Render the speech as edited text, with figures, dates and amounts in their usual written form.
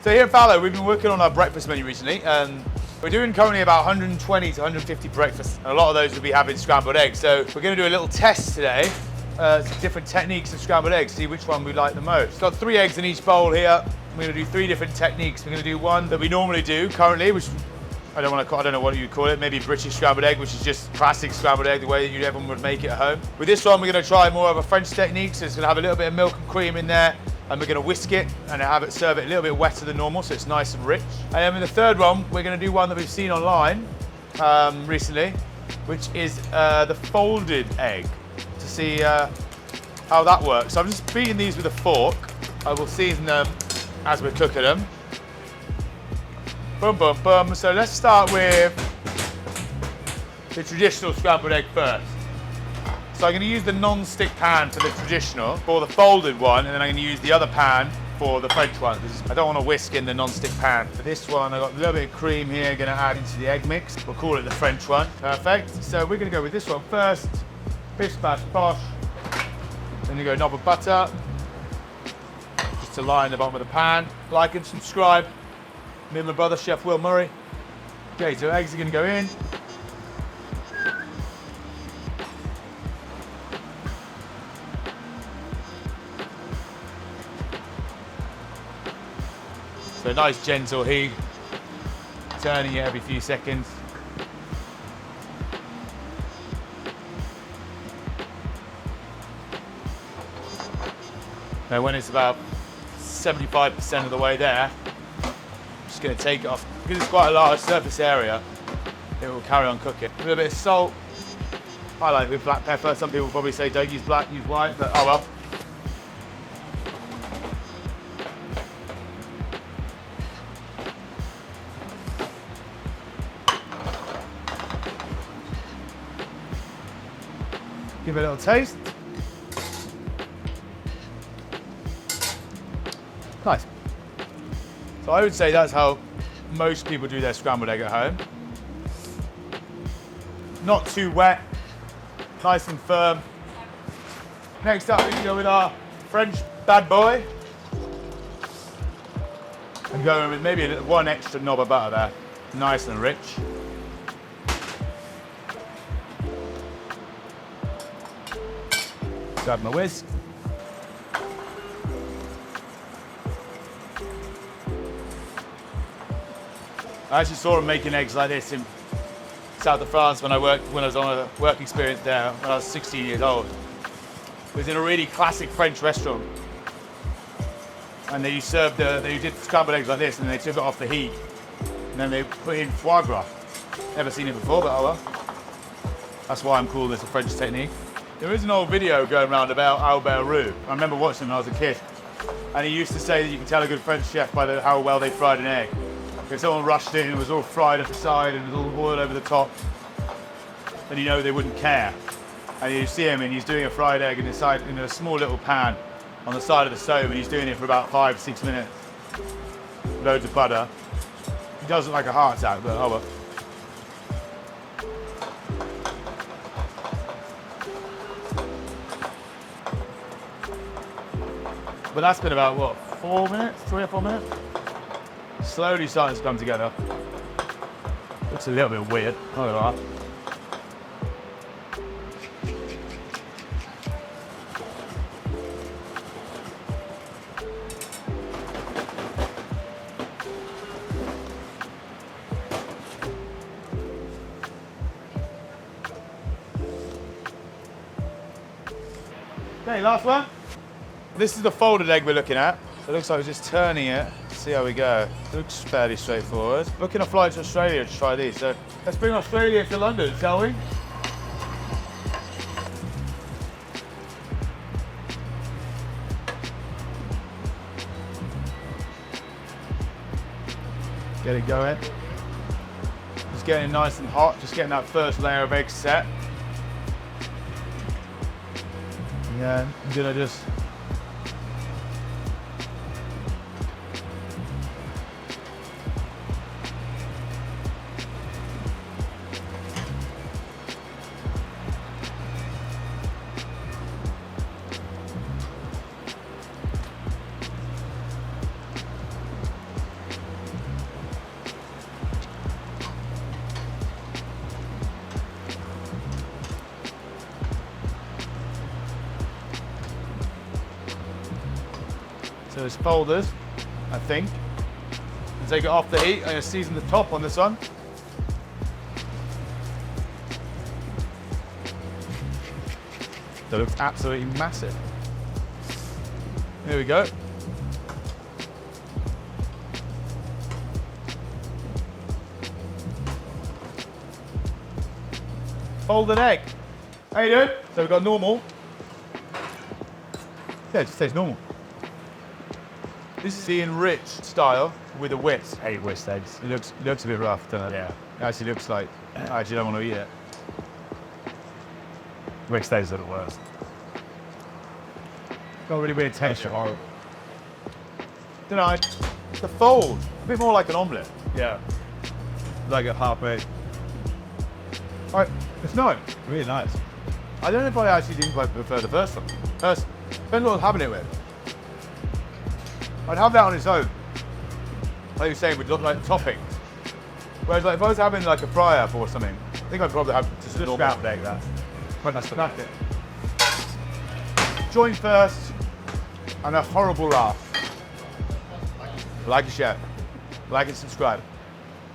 So here at Fallow, we've been working on our breakfast menu recently. We're doing currently about 120 to 150 breakfasts, and a lot of those will be having scrambled eggs. So we're going to do a little test today, different techniques of scrambled eggs, see which one we like the most. Got 3 eggs in each bowl here. We're going to do 3 different techniques. We're going to do one that we normally do currently, which I don't know what you call it, maybe British scrambled egg, which is just classic scrambled egg, the way that everyone would make it at home. With this one, we're going to try more of a French technique, so it's going to have a little bit of milk and cream in there, and we're going to whisk it and serve it a little bit wetter than normal, so it's nice and rich. And then with the third one, we're going to do one that we've seen online recently, which is the folded egg, to see how that works. So I'm just beating these with a fork. I will season them as we're cooking them. Boom, boom, boom. So let's start with the traditional scrambled egg first. So I'm going to use the non-stick pan for the traditional, for the folded one, and then I'm going to use the other pan for the French one, because I don't want to whisk in the non-stick pan. For this one, I've got a little bit of cream here, going to add into the egg mix. We'll call it the French one. Perfect. So we're going to go with this one first. Bish, bash, bosh. Then you go knob of butter, just to line the bottom of the pan. Like and subscribe. Me and my brother, Chef Will Murray. Okay, so eggs are going to go in. So nice gentle heat, turning it every few seconds. Now when it's about 75% of the way there, I'm just going to take it off. Because it's quite a large surface area, it will carry on cooking. A little bit of salt. I like it with black pepper. Some people probably say don't use black, use white, but oh well. Give it a little taste. Nice. So I would say that's how most people do their scrambled egg at home. Not too wet, nice and firm. Next up, we can go with our French bad boy. And go with maybe one extra knob of butter there. Nice and rich. Grab my whisk. I actually saw them making eggs like this in south of France when I was on a work experience there when I was 16 years old. It was in a really classic French restaurant. And they did scrambled eggs like this, and they took it off the heat. And then they put in foie gras. Never seen it before, but oh well. That's why I'm calling this a French technique. There is an old video going around about Albert Roux. I remember watching him when I was a kid. And he used to say that you can tell a good French chef by how well they fried an egg. If someone rushed in and it was all fried at the side and it was all oil over the top, then you know they wouldn't care. And you see him and he's doing a fried egg in a small little pan on the side of the stove, and he's doing it for about 5-6 minutes. Loads of butter. He does look like a heart attack, but oh well. But that's been about, what, 4 minutes? 3 or 4 minutes? Slowly starting to come together. Looks a little bit weird, not gonna lie. Okay, last one. This is the folded egg we're looking at. So it looks like we're just turning it. See how we go. Looks fairly straightforward. Booking a flight to Australia to try these. So let's bring Australia to London, shall we? Get it going. Just getting it nice and hot. Just getting that first layer of eggs set. Yeah, I'm gonna just So it's folded, I think. And take it off the heat. I'm gonna season the top on this one. That looks absolutely massive. There we go. Folded egg. How you doing? So we've got normal. Yeah, it just tastes normal. This is the enriched style with a whisk. I hate whisked eggs. It looks a bit rough, doesn't it? Yeah. It actually looks like I actually don't want to eat it. Whisked eggs are the worst. Got a really weird texture. Horrible. Don't know. The fold, a bit more like an omelette. Yeah. Like a half baked. Right, it's nice. Really nice. I don't know if I actually didn't quite prefer the first one. Depends what I was having it with. I'd have that on its own. Like you were saying, would look like toppings. Whereas like if I was having like a fry-up or something, I think I'd probably have just a normal scrambled egg, that. That's it. Join first, and a horrible laugh. Like and share. Like and subscribe.